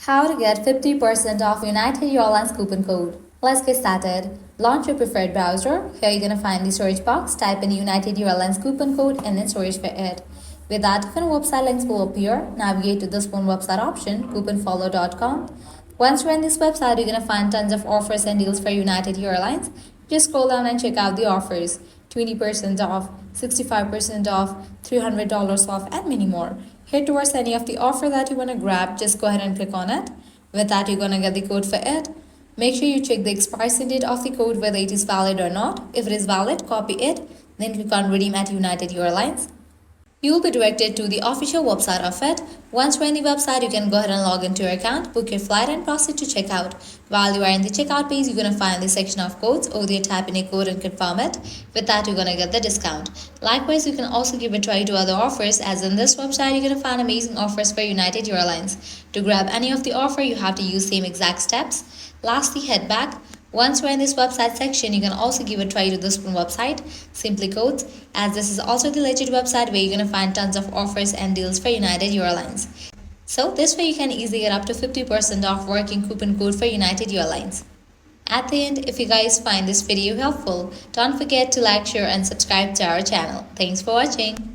How to get 50% off United Airlines coupon code. Let's get started. Launch your preferred browser. Here you're going to find the search box. Type in United Airlines coupon code and then search for it. With that, different website links will appear. Navigate to this one website option, couponfollow.com. Once you're in this website, you're going to find tons of offers and deals for United Airlines. Just scroll down and check out the offers. 20% off, 65% off, $300 off, and many more. Head towards any of the offer that you want to grab, just go ahead and click on it. With that, you're going to get the code for it. Make sure you check the expiration date of the code, whether it is valid or not. If it is valid, copy it, then click on redeem at United Airlines. You will be directed to the official website of it. Once you're in the website, you can go ahead and log into your account, book your flight, and proceed to checkout. While you are in the checkout page, you're going to find the section of codes. Over there, type in a code and confirm it. With that, you're going to get the discount. Likewise, you can also give a try to other offers, as in this website, you're going to find amazing offers for United Airlines. To grab any of the offer, you have to use same exact steps. Lastly, head back. Once we're in this website section, you can also give a try to this one website, Simply Codes, as this is also the legit website where you're going to find tons of offers and deals for United Airlines. So this way you can easily get up to 50% off working coupon code for United Airlines. At the end, if you guys find this video helpful, don't forget to like, share and subscribe to our channel. Thanks for watching.